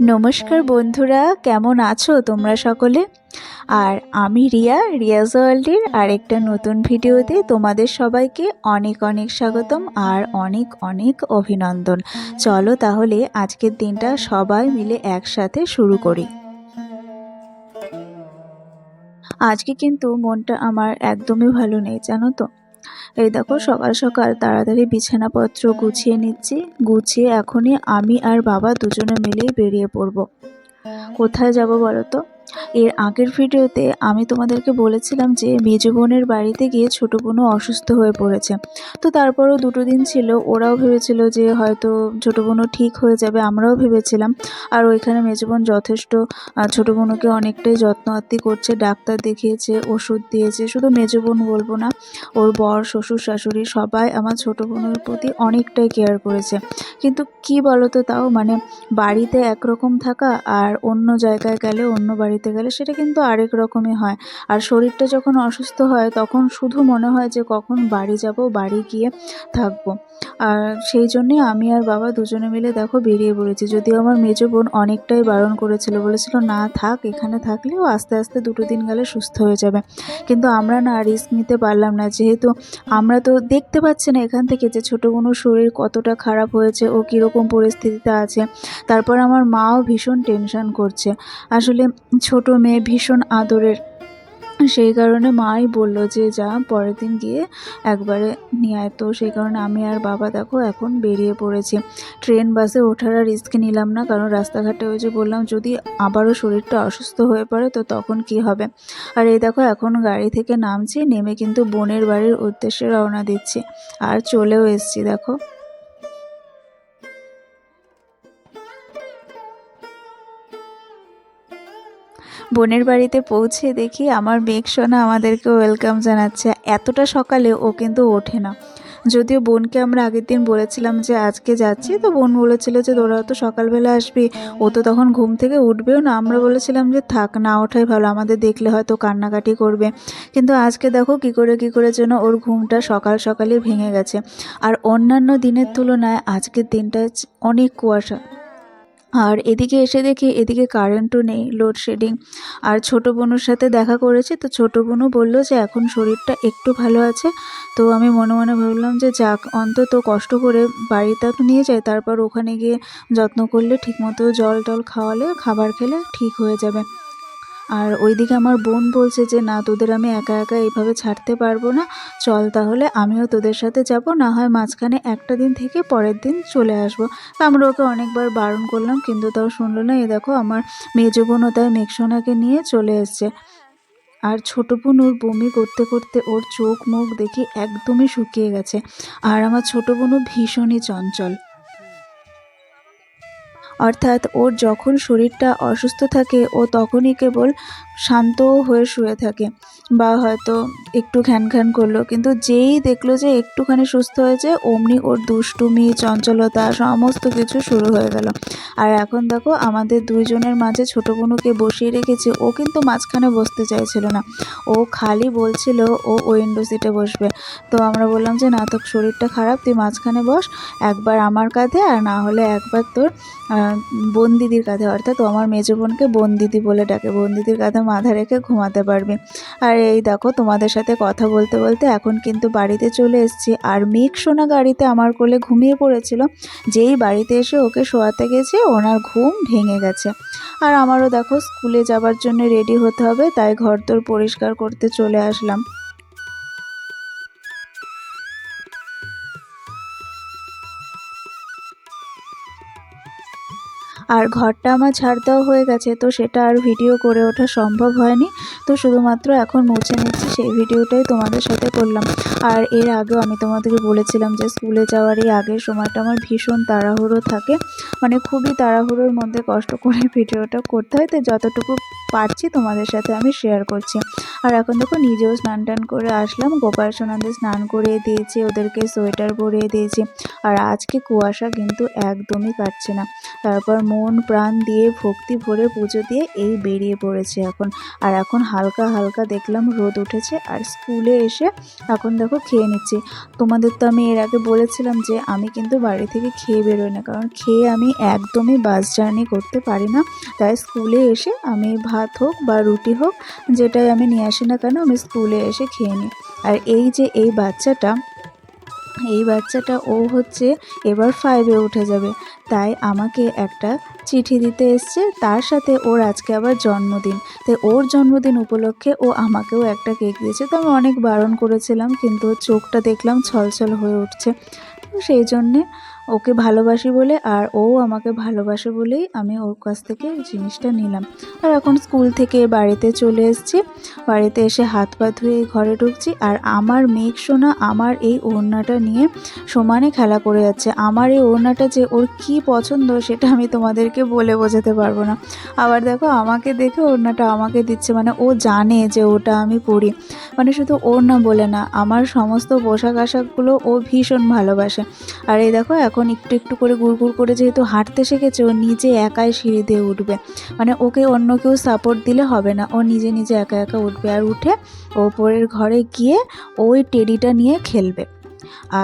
নমস্কার বন্ধুরা, কেমন আছো তোমরা সকলে? আর আমি রিয়াজ ওয়ার্ল্ডের আরেকটা নতুন ভিডিওতে তোমাদের সবাইকে অনেক অনেক স্বাগতম আর অনেক অনেক অভিনন্দন। চলো তাহলে আজকের দিনটা সবাই মিলে একসাথে শুরু করি। আজকে কিন্তু মনটা আমার একদমই ভালো নেই, জানো তো। এই দেখো, সকাল সকাল তাড়াতাড়ি বিছানাপত্র গুছিয়ে নিচ্ছি। গুছিয়ে এখনই আমি আর বাবা দুজনে মিলেই বেরিয়ে পড়ব। কোথায় যাব বলো তো? এর আগের ভিডিওতে আমি তোমাদেরকে বলেছিলাম যে মেজো বোনের বাড়িতে গিয়ে ছোট বোনও অসুস্থ হয়ে পড়েছে। তো তারপরও 2 দিন ছিল, ওরাও ভেবেছিল যে হয়তো ছোট বোনও ঠিক হয়ে যাবে, আমরাও ভেবেছিলাম। আর ওইখানে মেজো বোন যথেষ্ট ছোট বোনকে অনেকটাই যত্ন আত্তি করছে, ডাক্তার দেখিয়েছে, ওষুধ দিয়েছে। শুধু মেজো বোন বলবো না, ওর বর, শ্বশুর, শাশুড়ি সবাই আমার ছোট বোনের প্রতি অনেকটাই কেয়ার করেছে। কিন্তু কি বলতো, তাও মানে বাড়িতে একরকম থাকা আর অন্য জায়গায় গেলে, অন্য বাড়িতে গেলে সেটা কিন্তু আরেক রকমই হয়। আর শরীরটা যখন অসুস্থ হয় তখন শুধু মনে হয় যে কখন বাড়ি যাব, বাড়ি গিয়ে থাকবো। আর সেই জন্যে আমি আর বাবা দুজনে মিলে দেখো বেরিয়ে পড়েছি। যদিও আমার মেজো বোন অনেকটাই বারণ করেছিল, বলেছিল না থাক, এখানে থাকলেও আস্তে আস্তে 2 দিন গেলে সুস্থ হয়ে যাবে। কিন্তু আমরা না রিস্ক নিতে পারলাম না, যেহেতু আমরা তো দেখতে পাচ্ছি না এখান থেকে যে ছোটো বোনের শরীর কতটা খারাপ হয়েছে, ও কীরকম পরিস্থিতিতে আছে। তারপর আমার মাও ভীষণ টেনশন করছে। আসলে ছোট মেয়ে, ভীষণ আদরের। সেই কারণে মাই বলল যে যা, পরের দিন গিয়ে একবারে নিয়ে আয়। তো সেই কারণে আমি আর বাবা দেখো এখন বেরিয়ে পড়েছি। ট্রেন বাসে ওঠার আর রিস্ক নিলাম না, কারণ রাস্তাঘাটে ওই যে বললাম যদি আবারও শরীরটা অসুস্থ হয়ে পড়ে তো তখন কি হবে। আর এই দেখো এখন গাড়ি থেকে নামছি, নেমে কিন্তু বোনের বাড়ির উদ্দেশ্যে রওনা দিচ্ছি। আর চলেও এসছি দেখো। বোনের বাড়িতে পৌঁছে দেখি আমার মেঘ সোনা আমাদেরকে ওয়েলকাম জানাচ্ছে। এতটা সকালে ও কিন্তু ওঠে না। যদিও বোনকে আমরা আগের দিন বলেছিলাম যে আজকে যাচ্ছি, তো বোন বলেছিল যে তোরা তো সকালবেলা আসবি, ও তো তখন ঘুম থেকে উঠবেও না। আমরা বলেছিলাম যে থাক, না ওঠাই ভালো, আমাদের দেখলে হয়তো কান্নাকাটি করবে। কিন্তু আজকে দেখো কী করে যেন ওর ঘুমটা সকাল সকালই ভেঙে গেছে। আর অন্যান্য দিনের তুলনায় আজকের দিনটা অনেক কুয়াশা। আর এদিকে এসে দেখি এদিকে কারেন্টও নেই, লোডশেডিং। আর ছোটো বোনের সাথে দেখা করেছি, তো ছোটো বোনও বললো যে এখন শরীরটা একটু ভালো আছে। তো আমি মনে মনে ভাবলাম যে যাক, অন্তত কষ্ট করে বাড়িতে তো নিয়ে যায়, তারপর ওখানে গিয়ে যত্ন করলে, ঠিকমতো জল টল খাওয়ালে, খাবার খেলে ঠিক হয়ে যাবে। আর ওইদিকে আমার বোন বলছে যে না, তোদের আমি একা একা এইভাবে ছাড়তে পারবো না, চল তাহলে আমিও তোদের সাথে যাব, না হয় মাঝখানে একটা দিন থেকে পরের দিন চলে আসবো। তা আমরা ওকে অনেকবার বারণ করলাম, কিন্তু তাও শুনলো না। এই দেখো আমার মেজো বোনও তাই মেঘসোনাকে নিয়ে চলে এসছে। আর ছোটো বোন ওর বমি করতে করতে ওর চোখ মুখ দেখি একদমই শুকিয়ে গেছে। আর আমার ছোটো বোনও ভীষণই চঞ্চল। অর্থাৎ ওর যখন শরীরটা অসুস্থ থাকে ও তখনই কেবল শান্ত হয়ে শুয়ে থাকে, বা হয়তো একটু ঘ্যান করলো, কিন্তু যেই দেখলো যে একটুখানি সুস্থ হয়েছে অমনি ওর দুষ্টুমি, চঞ্চলতা সমস্ত কিছু শুরু হয়ে গেল। আর এখন দেখো আমাদের দুইজনের মাঝে ছোটো বোনকে বসিয়ে রেখেছে। ও কিন্তু মাঝখানে বসতে চাইছিল না, ও খালি বলছিল ও উইন্ডো সিটে বসবে। তো আমরা বললাম যে না, তোর শরীরটা খারাপ, তুই মাঝখানে বস, একবার আমার কাঁধে আর না হলে একবার তোর বোন দিদির কাঁধে। অর্থাৎ ও আমার মেজো বোনকে বোন দিদি বলে ডাকে, বোন দিদির কাঁধে মাথা রেখে ঘুমাতে পারবি। আর এই দেখো তোমাদের সাথে কথা বলতে বলতে এখন কিন্তু বাড়িতে চলে এসেছি। আর মেঘ সোনা গাড়িতে আমার কোলে ঘুমিয়ে পড়েছিল। যেই বাড়িতে এসে ওকে শোয়াতে গেছে ওনার ঘুম ভেঙে গেছে। আর আমারও দেখো স্কুলে যাবার জন্য রেডি হতে হবে, তাই ঘরদোর পরিষ্কার করতে চলে আসলাম। আর ঘরটা আমার ঝাড় দেওয়া হয়ে গেছে, তো সেটা আর ভিডিও করে ওঠা সম্ভব হয়নি। তো শুধুমাত্র এখন মুছে নিচ্ছি, সেই ভিডিওটাই তোমাদের সাথে করলাম। আর এর আগেও আমি তোমাদেরকে বলেছিলাম যে স্কুলে যাওয়ার এই আগের সময়টা আমার ভীষণ তাড়াহুড়ো থাকে, মানে খুবই তাড়াহুড়োর মধ্যে কষ্ট করে ভিডিওটা করতে হয়। তো যতটুকু পারছি তোমাদের সাথে আমি শেয়ার করছি। আর এখন দেখো নিজেও স্নান টান করে আসলাম, গোপাল সোনাদের স্নান করিয়ে দিয়েছি, ওদেরকে সোয়েটার পরিয়ে দিয়েছি। আর আজকে কুয়াশা কিন্তু একদমই কাটছে না। তারপর মুখ মন প্রাণ দিয়ে ভক্তি ভরে পুজো দিয়ে এই বেরিয়ে পড়েছে এখন। আর এখন হালকা হালকা দেখলাম রোদ উঠেছে, আর স্কুলে এসে এখন দেখো খেয়ে নিচ্ছি। তোমাদের তো আমি এর আগে বলেছিলাম যে আমি কিন্তু বাড়ি থেকে খেয়ে বেরোই না, কারণ খেয়ে আমি একদমই বাস জার্নি করতে পারি না। তাই স্কুলে এসে আমি ভাত হোক বা রুটি হোক যেটাই আমি নিয়ে আসি না কেন, আমি স্কুলে এসে খেয়ে নিই। আর এই যে এই বাচ্চাটা ও হচ্ছে এবার 5-এ উঠে যাবে, তাই আমাকে একটা চিঠি দিতে এসছে। তার সাথে ওর আজকে আবার জন্মদিন, তাই ওর জন্মদিন উপলক্ষে ও আমাকেও একটা কেক দিয়েছে। তো আমি অনেক বারণ করেছিলাম, কিন্তু ওর চোখটা দেখলাম ছলছল হয়ে উঠছে। তো সেই জন্যে ওকে ভালোবাসি বলে, আর ও আমাকে ভালোবাসে বলেই আমি ওর কাছ থেকে জিনিসটা নিলাম। আর এখন স্কুল থেকে বাড়িতে চলে এসেছি, বাড়িতে এসে হাত পা ধুয়ে ঘরে ঢুকছি। আর আমার মেঘ সোনা আমার এই ওড়নাটা নিয়ে সমানে খেলা করে যাচ্ছে। আমার এই ওড়নাটা যে ওর কি পছন্দ সেটা আমি তোমাদেরকে বলে বোঝাতে পারবো না। আবার দেখো আমাকে দেখে ওড়নাটা আমাকে দিচ্ছে, মানে ও জানে যে ওটা আমি পরি। মানে শুধু ওড়না বলে না, আমার সমস্ত পোশাক আশাকগুলো ও ভীষণ ভালোবাসে। আর এই দেখো এখন একটু একটু করে গুড় করে যেহেতু হাঁটতে শিখেছে, ও নিজে একাই সিঁড়ি দিয়ে উঠবে। মানে ওকে অন্য কেউ সাপোর্ট দিলে হবে না, ও নিজে নিজে একা একা উঠবে। আর উঠে ওপরের ঘরে গিয়ে ওই টেডিটা নিয়ে খেলবে।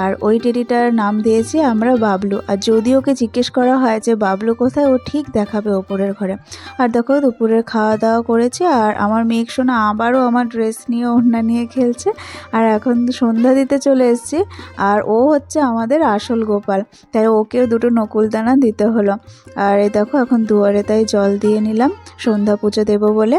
আর ওই টেডিটার নাম দিয়েছি আমরা বাবলু। আর যদি ওকে জিজ্ঞেস করা হয় যে বাবলু কোথায়, ও ঠিক দেখাবে ওপরের ঘরে। আর দেখো দুপুরের খাওয়া দাওয়া করেছি, আর আমার মেঘ সোনা আবারও আমার ড্রেস নিয়ে ওড়না নিয়ে খেলছে। আর এখন সন্ধ্যা দিতে চলে এসেছি, আর ও হচ্ছে আমাদের আসল গোপাল, তাই ওকেও দুটো নকুলদানা দিতে হলো। আর এই দেখো এখন দুয়ারে তাই জল দিয়ে নিলাম সন্ধ্যা পুজো দেবো বলে।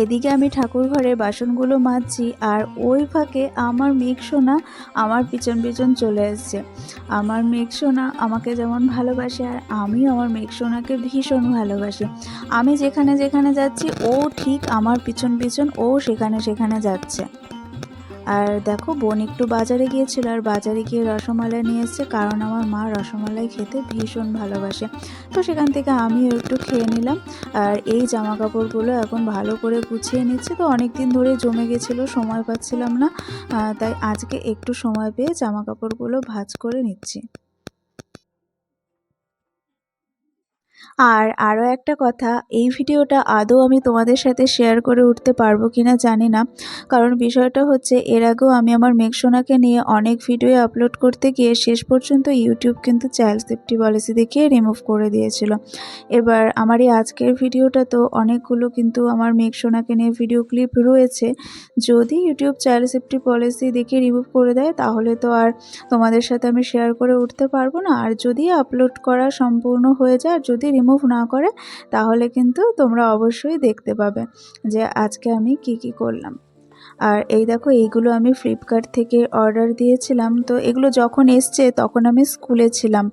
এদিকে আমি ঠাকুর ঘরে বাসনগুলো মাজছি, আর ওই ফাঁকে আমার মেঘ সোনা আমার পিছন পিছন চলে এসছে। আমার মেঘ সোনা আমাকে যেমন ভালোবাসে, আর আমিও আমার মেঘ সোনাকে ভীষণ ভালোবাসি। আমি যেখানে যেখানে যাচ্ছি ও ঠিক আমার পিছন পিছন ও সেখানে সেখানে যাচ্ছে। আর দেখো বোন একটু বাজারে গিয়েছিল, আর বাজারে গিয়ে রসমালাই নিয়ে এসছে, কারণ আমার মা রসমালাই খেতে ভীষণ ভালোবাসে। তো সেখান থেকে আমিও একটু খেয়ে নিলাম। আর এই জামা কাপড়গুলো এখন ভালো করে গুছিয়ে নিচ্ছি। তো অনেক দিন ধরে জমে গেছিলো, সময় পাচ্ছিলাম না, তাই আজকে একটু সময় পেয়ে জামা কাপড়গুলো ভাঁজ করে নিচ্ছি। আর আরও একটা কথা, এই ভিডিওটা আদৌ আমি তোমাদের সাথে শেয়ার করে উঠতে পারবো কিনা জানি না, কারণ বিষয়টা হচ্ছে এর আগেও আমি আমার মেঘসোনাকে নিয়ে অনেক ভিডিও আপলোড করতে গিয়ে শেষ পর্যন্ত ইউটিউব কিন্তু চাইল্ড সেফটি পলিসি দেখিয়ে রিমুভ করে দিয়েছিল। এবার আমার এই আজকের ভিডিওটা তো অনেকগুলো কিন্তু আমার মেঘসোনাকে নিয়ে ভিডিও ক্লিপ রয়েছে, যদি ইউটিউব চাইল্ড সেফটি পলিসি দেখিয়ে রিমুভ করে দেয় তাহলে তো আর তোমাদের সাথে আমি শেয়ার করে উঠতে পারবো না। আর যদি আপলোড করা সম্পূর্ণ হয়ে যায়, আর যদি রিমুভ না করে, তাহলে কিন্তু তোমরা অবশ্যই দেখতে পাবে যে আজকে আমি কি করলাম। আর এই দেখো এইগুলো আমি ফ্লিপকার্ট থেকে অর্ডার দিয়েছিলাম। তো এগুলো যখন এসছে তখন আমি স্কুলে ছিলাম।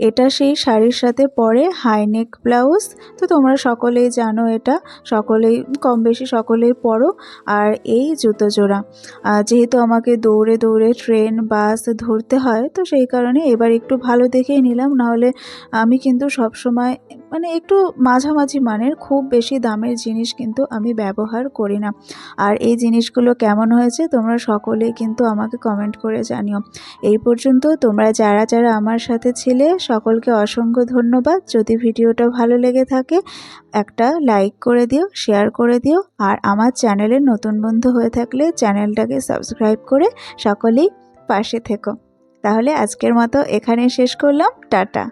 এটা সেই শাড়ির সাথে পরে হাইনেক ব্লাউজ। তো তোমরা সকলেই জানো, এটা সকলেই কম বেশি সকলেই পরো। আর এই জুতো জোড়া, যেহেতু আমাকে দৌড়ে দৌড়ে ট্রেন বাস ধরতে হয়, তো সেই কারণে এবার একটু ভালো দেখেই নিলাম। নাহলে আমি কিন্তু সব সময় মানে একটু মাঝামাঝি মানের, খুব বেশি দামের জিনিস কিন্তু আমি ব্যবহার করি না। আর এই জিনিসগুলো কেমন হয়েছে তোমরা সকলেই কিন্তু আমাকে কমেন্ট করে জানিও। এই পর্যন্ত তোমরা যারা যারা আমার সাথে ছিলে সকলকে অসংখ্য ধন্যবাদ। যদি ভিডিওটা ভালো লেগে থাকে একটা লাইক করে দিও, শেয়ার করে দিও, আর আমার চ্যানেলের নতুন বন্ধু হয়ে থাকলে চ্যানেলটাকে সাবস্ক্রাইব করে সকলেই পাশে থেকো। তাহলে আজকের মতো এখানে শেষ করলাম, টাটা।